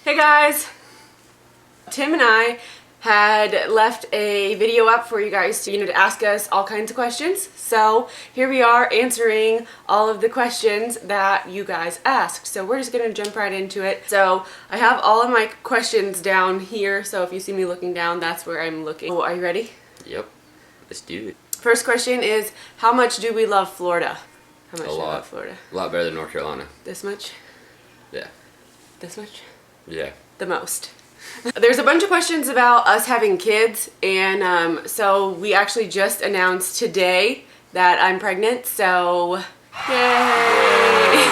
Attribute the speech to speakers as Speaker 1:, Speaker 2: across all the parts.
Speaker 1: Hey guys! Tim and I had left a video up for you guys to ask us all kinds of questions. So here we are answering all of the questions that you guys asked. So we're just gonna jump right into it. So I have all of my questions down here. So if you see me looking down, that's where I'm looking. Oh, are you ready?
Speaker 2: Yep. Let's do it.
Speaker 1: First question is, how much do we love Florida? How much do we love Florida?
Speaker 2: A lot better than North Carolina.
Speaker 1: This much?
Speaker 2: Yeah.
Speaker 1: This much?
Speaker 2: Yeah.
Speaker 1: The most. There's a bunch of questions about us having kids, and so we actually just announced today that I'm pregnant, so yay!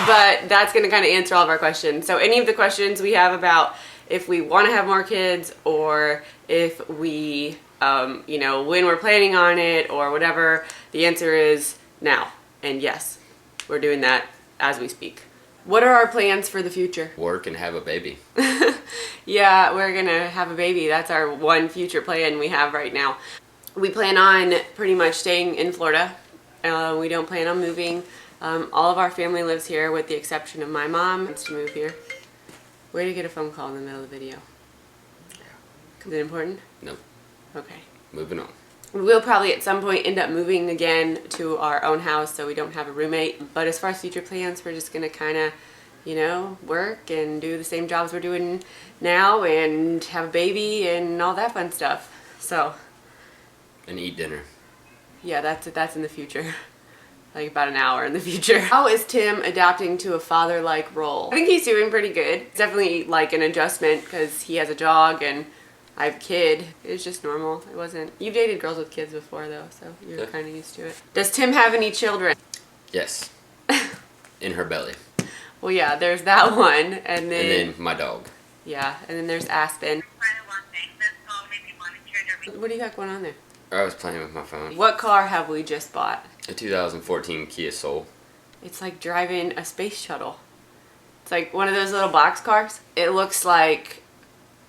Speaker 1: But that's going to kind of answer all of our questions. So any of the questions we have about if we want to have more kids, or if we, when we're planning on it, or whatever, the answer is now. And yes, we're doing that as we speak. What are our plans for the future?
Speaker 2: Work and have a baby.
Speaker 1: Yeah, we're gonna have a baby. That's our one future plan we have right now. We plan on pretty much staying in Florida. We don't plan on moving. All of our family lives here with the exception of my mom. Wants to move here. Way to get a phone call in the middle of the video. Is it important?
Speaker 2: Nope.
Speaker 1: Okay.
Speaker 2: Moving on.
Speaker 1: We'll probably at some point end up moving again to our own house so we don't have a roommate. But as far as future plans, we're just gonna kind of, work and do the same jobs we're doing now and have a baby and all that fun stuff. So.
Speaker 2: And eat dinner.
Speaker 1: Yeah, that's in the future. Like about an hour in the future. How is Tim adapting to a father-like role? I think he's doing pretty good. It's definitely like an adjustment because he has a dog and I have a kid. It's just normal. It wasn't. You've dated girls with kids before though, so you're kind of used to it. Does Tim have any children?
Speaker 2: Yes. In her belly.
Speaker 1: Well, yeah, there's that one, and then
Speaker 2: my dog.
Speaker 1: Yeah, and then there's Aspen. What do you got going on there?
Speaker 2: I was playing with my phone.
Speaker 1: What car have we just bought?
Speaker 2: A 2014 Kia Soul.
Speaker 1: It's like driving a space shuttle. It's like one of those little box cars. It looks like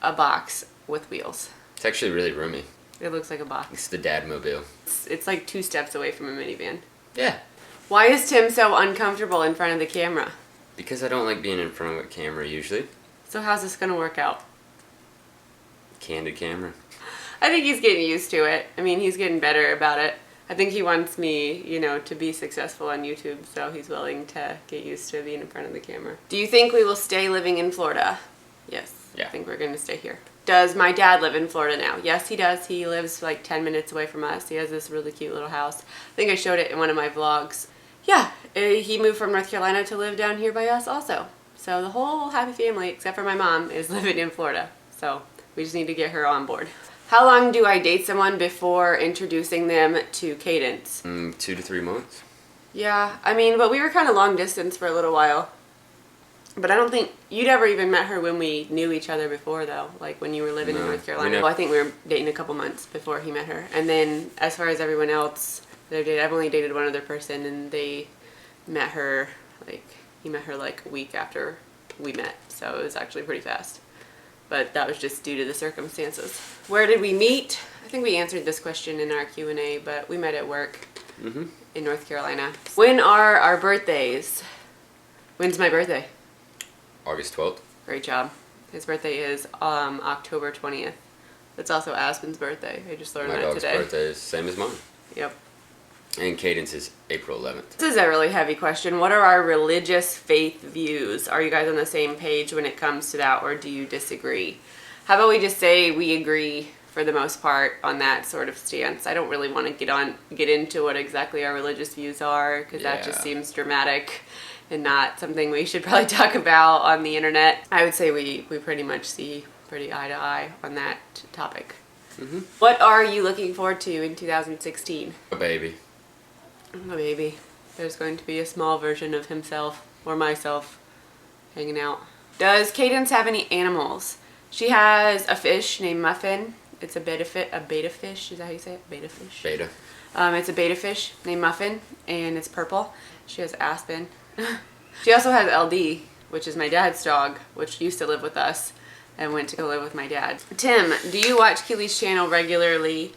Speaker 1: a box with wheels.
Speaker 2: It's actually really roomy.
Speaker 1: It looks like a box.
Speaker 2: It's the dad mobile.
Speaker 1: It's like 2 steps away from a minivan.
Speaker 2: Yeah.
Speaker 1: Why is Tim so uncomfortable in front of the camera?
Speaker 2: Because I don't like being in front of a camera usually.
Speaker 1: So how's this gonna work out?
Speaker 2: Candid camera.
Speaker 1: I think he's getting used to it. I mean, he's getting better about it. I think he wants me, to be successful on YouTube, so he's willing to get used to being in front of the camera. Do you think we will stay living in Florida? Yes.
Speaker 2: Yeah.
Speaker 1: I think we're gonna stay here. Does my dad live in Florida now? Yes, he does. He lives like 10 minutes away from us. He has this really cute little house. I think I showed it in one of my vlogs. Yeah, he moved from North Carolina to live down here by us also. So the whole happy family, except for my mom, is living in Florida. So we just need to get her on board. How long do I date someone before introducing them to Kadence?
Speaker 2: 2 to 3 months.
Speaker 1: Yeah, I mean, but we were kind of long distance for a little while. But I don't think you'd ever even met her when we knew each other before, though. Like when you were living in North Carolina. Well, I think we were dating a couple months before he met her. And then as far as everyone else that I've dated, I've only dated one other person, and he met her like a week after we met. So it was actually pretty fast. But that was just due to the circumstances. Where did we meet? I think we answered this question in our Q&A, but we met at work in North Carolina. When are our birthdays? When's my birthday?
Speaker 2: August 12th.
Speaker 1: Great job. His birthday is October 20th. That's also Aspen's birthday. I just learned that today.
Speaker 2: My dog's birthday is the same as mine.
Speaker 1: Yep.
Speaker 2: And Cadence is April 11th.
Speaker 1: This is a really heavy question. What are our religious faith views? Are you guys on the same page when it comes to that, or do you disagree? How about we just say we agree for the most part on that sort of stance? I don't really want to get into what exactly our religious views are, because that just seems dramatic and not something we should probably talk about on the internet. I would say we pretty much see pretty eye to eye on that topic. What are you looking forward to in 2016?
Speaker 2: A baby.
Speaker 1: A baby. There's going to be a small version of himself or myself hanging out. Does Kadence have any animals? She has a fish named Muffin. It's a beta fish. Is that how you say it? Beta fish?
Speaker 2: Beta.
Speaker 1: It's a beta fish named Muffin, and it's purple. She has Aspen. She also has LD, which is my dad's dog, which used to live with us and went to go live with my dad. Tim, do you watch Kilee's channel regularly?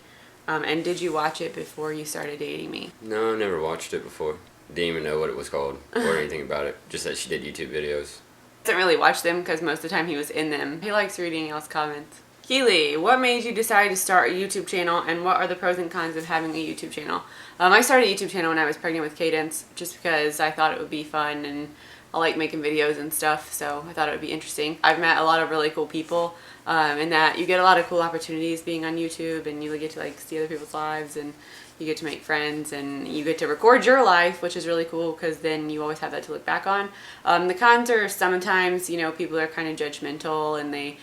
Speaker 1: And did you watch it before you started dating me?
Speaker 2: No, I never watched it before. Didn't even know what it was called or anything about it. Just that she did YouTube videos.
Speaker 1: Doesn't really watch them because most of the time he was in them. He likes reading y'all's comments. Keely, what made you decide to start a YouTube channel, and what are the pros and cons of having a YouTube channel? I started a YouTube channel when I was pregnant with Kadence just because I thought it would be fun, and I like making videos and stuff, so I thought it would be interesting. I've met a lot of really cool people, and that you get a lot of cool opportunities being on YouTube, and you get to like see other people's lives, and you get to make friends, and you get to record your life, which is really cool because then you always have that to look back on. The cons are sometimes, you know, people are kind of judgmental, and they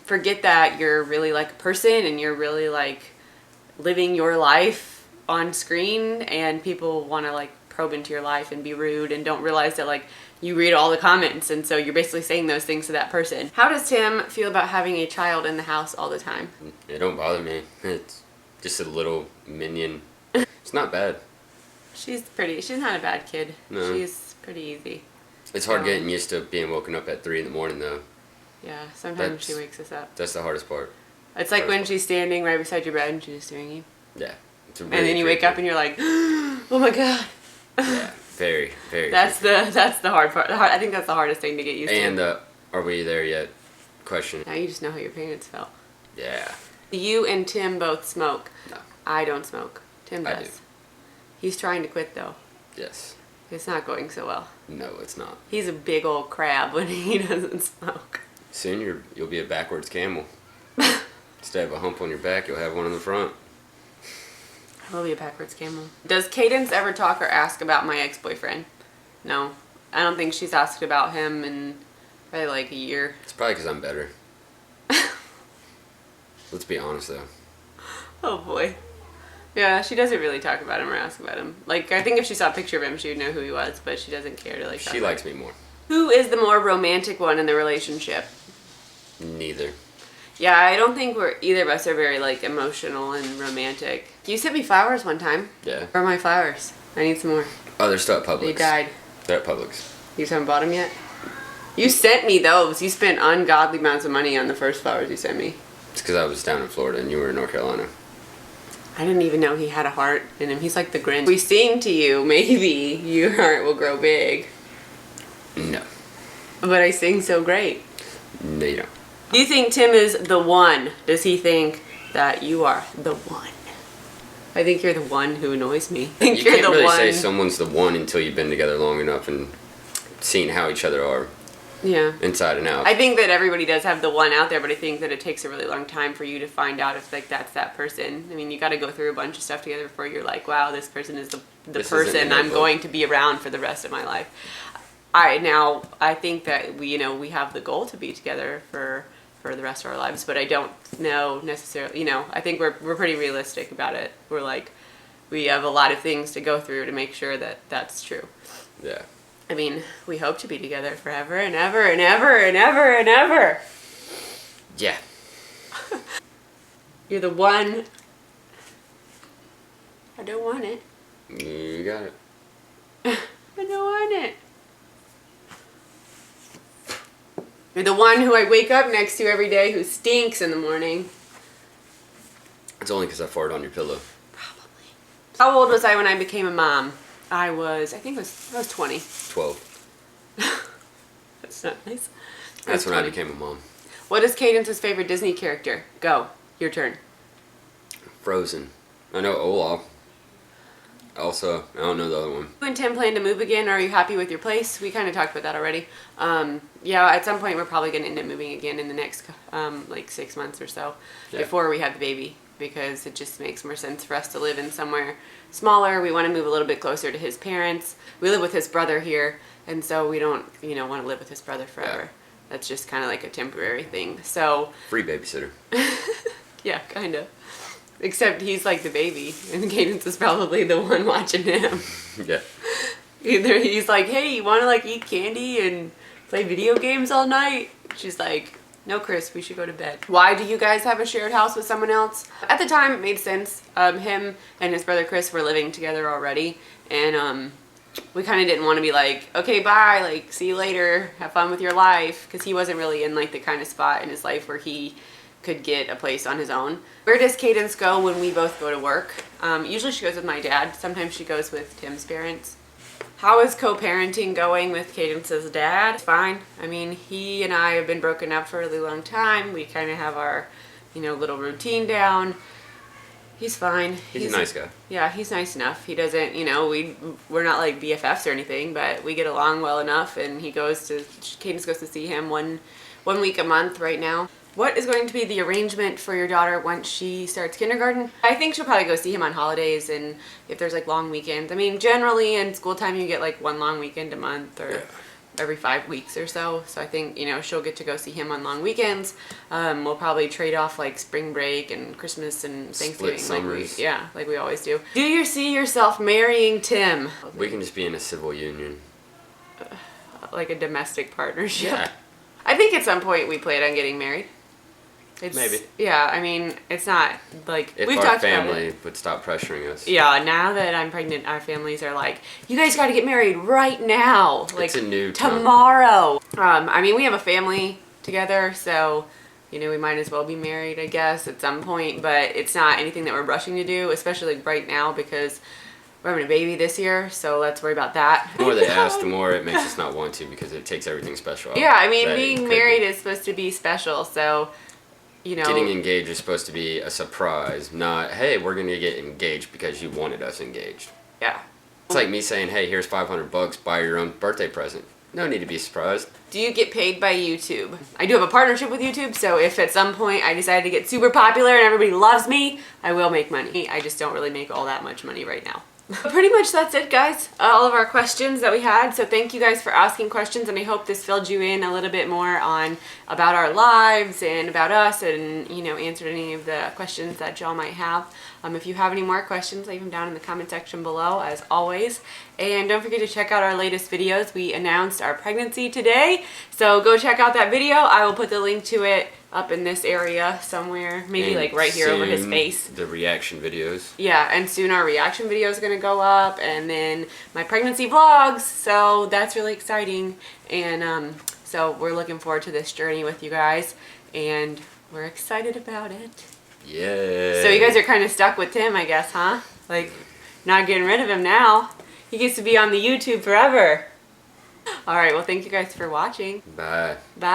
Speaker 1: forget that you're really like a person, and you're really like living your life on screen, and people want to like probe into your life and be rude and don't realize that like you read all the comments, and so you're basically saying those things to that person. How does Tim feel about having a child in the house all the time?
Speaker 2: It don't bother me. It's just a little minion. It's not bad.
Speaker 1: She's pretty. She's not a bad kid.
Speaker 2: No.
Speaker 1: She's pretty easy.
Speaker 2: It's hard getting used to being woken up at 3 in the morning though.
Speaker 1: Yeah, sometimes she wakes us up.
Speaker 2: That's the hardest part.
Speaker 1: It's like when she's standing right beside your bed and she's just doing you.
Speaker 2: Yeah. It's really
Speaker 1: and then you wake up and you're like, oh my god.
Speaker 2: Yeah, very, very.
Speaker 1: That's the hard part. I think that's the hardest thing to get used to.
Speaker 2: And are we there yet? Question.
Speaker 1: Now you just know how your parents felt.
Speaker 2: Yeah.
Speaker 1: You and Tim both smoke.
Speaker 2: No.
Speaker 1: I don't smoke. Tim does.
Speaker 2: I do.
Speaker 1: He's trying to quit though.
Speaker 2: Yes.
Speaker 1: It's not going so well.
Speaker 2: No, it's not.
Speaker 1: He's a big old crab when he doesn't smoke.
Speaker 2: Soon you'll be a backwards camel. Instead of a hump on your back, you'll have one on the front.
Speaker 1: I will be a backwards camel. Does Kadence ever talk or ask about my ex-boyfriend? No. I don't think she's asked about him in probably like a year.
Speaker 2: It's probably because I'm better. Let's be honest though.
Speaker 1: Oh boy. Yeah, she doesn't really talk about him or ask about him. Like, I think if she saw a picture of him, she would know who he was, but she doesn't care to like talk
Speaker 2: She
Speaker 1: about
Speaker 2: likes
Speaker 1: him.
Speaker 2: me more.
Speaker 1: Who is the more romantic one in the relationship?
Speaker 2: Neither.
Speaker 1: Yeah, I don't think either of us are very like emotional and romantic. You sent me flowers one time.
Speaker 2: Yeah.
Speaker 1: Where are my flowers? I need some more.
Speaker 2: Oh, they're still at Publix.
Speaker 1: They died.
Speaker 2: They're at Publix.
Speaker 1: You haven't bought them yet? You sent me those. You spent ungodly amounts of money on the first flowers you sent me.
Speaker 2: It's because I was down in Florida and you were in North Carolina.
Speaker 1: I didn't even know he had a heart in him. He's like the Grinch. We sing to you, maybe your heart will grow big.
Speaker 2: No.
Speaker 1: But I sing so great.
Speaker 2: No, you don't.
Speaker 1: Do you think Tim is the one? Does he think that you are the one? I think you're the one who annoys me. I think
Speaker 2: You
Speaker 1: you're
Speaker 2: can't
Speaker 1: the
Speaker 2: really
Speaker 1: one.
Speaker 2: say someone's the one until you've been together long enough and seen how each other are.
Speaker 1: Yeah.
Speaker 2: Inside and out.
Speaker 1: I think that everybody does have the one out there, but I think that it takes a really long time for you to find out if like that's that person. I mean, you got to go through a bunch of stuff together before you're like, wow, this person is the person I'm going to be around for the rest of my life. I think that we have the goal to be together for the rest of our lives, but I don't know necessarily, I think we're pretty realistic about it. We're like, we have a lot of things to go through to make sure that that's true.
Speaker 2: Yeah.
Speaker 1: I mean, we hope to be together forever and ever and ever and ever and ever.
Speaker 2: Yeah.
Speaker 1: You're the one. I don't want it.
Speaker 2: You got it.
Speaker 1: I don't want it. You're the one who I wake up next to every day who stinks in the morning.
Speaker 2: It's only because I farted on your pillow.
Speaker 1: Probably. How old was I when I became a mom? I was 20.
Speaker 2: 12.
Speaker 1: That's not nice.
Speaker 2: That's when I became a mom.
Speaker 1: What is Cadence's favorite Disney character? Go. Your turn.
Speaker 2: Frozen. I know Olaf. Elsa. I don't know the other one.
Speaker 1: You and Tim plan to move again, or are you happy with your place? We kind of talked about that already. Yeah, at some point we're probably going to end up moving again in the next like 6 months or so before we have the baby, because it just makes more sense for us to live in somewhere smaller. We want to move a little bit closer to his parents. We live with his brother here, and so we don't want to live with his brother forever. Yeah. That's just kind of like a temporary thing. So
Speaker 2: free babysitter.
Speaker 1: Yeah, kind of. Except he's like the baby, and Kadence is probably the one watching him.
Speaker 2: Yeah.
Speaker 1: Either he's like, hey, you want to like eat candy and play video games all night? She's like, no, Chris, we should go to bed. Why do you guys have a shared house with someone else? At the time, it made sense. Him and his brother Chris were living together already, and we kind of didn't want to be like, okay, bye, like, see you later, have fun with your life, because he wasn't really in like the kind of spot in his life where he could get a place on his own. Where does Kadence go when we both go to work? Usually she goes with my dad. Sometimes she goes with Tim's parents. How is co-parenting going with Cadence's dad? It's fine. I mean, he and I have been broken up for a really long time. We kind of have our, little routine down. He's fine.
Speaker 2: He's a nice guy.
Speaker 1: Yeah, he's nice enough. He doesn't, we're not like BFFs or anything, but we get along well enough. And Cadence goes to see him one week a month right now. What is going to be the arrangement for your daughter once she starts kindergarten? I think she'll probably go see him on holidays and if there's like long weekends. I mean, generally in school time you get like one long weekend a month or every 5 weeks or so. So I think, she'll get to go see him on long weekends. We'll probably trade off like spring break and Christmas and Thanksgiving.
Speaker 2: Split summers.
Speaker 1: Like we always do. Do you see yourself marrying Tim?
Speaker 2: We can just be in a civil union.
Speaker 1: Like a domestic partnership?
Speaker 2: Yeah.
Speaker 1: I think at some point we plan on getting married.
Speaker 2: Maybe.
Speaker 1: Yeah, I mean, it's not like
Speaker 2: if
Speaker 1: we've
Speaker 2: our
Speaker 1: talked
Speaker 2: family
Speaker 1: about it.
Speaker 2: would stop pressuring us.
Speaker 1: Yeah, now that I'm pregnant, our families are like, you guys got to get married right now. Like
Speaker 2: it's a new
Speaker 1: tomorrow. I mean, we have a family together, so we might as well be married, I guess, at some point. But it's not anything that we're rushing to do, especially like right now because we're having a baby this year, so let's worry about that.
Speaker 2: The more they ask, the more it makes us not want to because it takes everything special out.
Speaker 1: Yeah, I mean, being married is supposed to be special, so.
Speaker 2: Getting engaged is supposed to be a surprise, not, hey, we're going to get engaged because you wanted us engaged.
Speaker 1: Yeah.
Speaker 2: It's like me saying, hey, here's $500, buy your own birthday present. No need to be surprised.
Speaker 1: Do you get paid by YouTube? I do have a partnership with YouTube, so if at some point I decided to get super popular and everybody loves me, I will make money. I just don't really make all that much money right now. Pretty much that's it, guys. All of our questions that we had. So thank you guys for asking questions, and I hope this filled you in a little bit more about our lives and about us, and answered any of the questions that y'all might have. If you have any more questions, leave them down in the comment section below, as always. And don't forget to check out our latest videos. We announced our pregnancy today, so go check out that video. I will put the link to it up in this area somewhere, maybe and like right here over his face.
Speaker 2: The reaction videos.
Speaker 1: Yeah, and soon our reaction video is going to go up, and then my pregnancy vlogs, so that's really exciting. And so we're looking forward to this journey with you guys, and we're excited about it.
Speaker 2: Yeah.
Speaker 1: So you guys are kind of stuck with Tim, I guess, huh? Like, not getting rid of him now. He gets to be on the YouTube forever. All right, well, thank you guys for watching.
Speaker 2: Bye.
Speaker 1: Bye.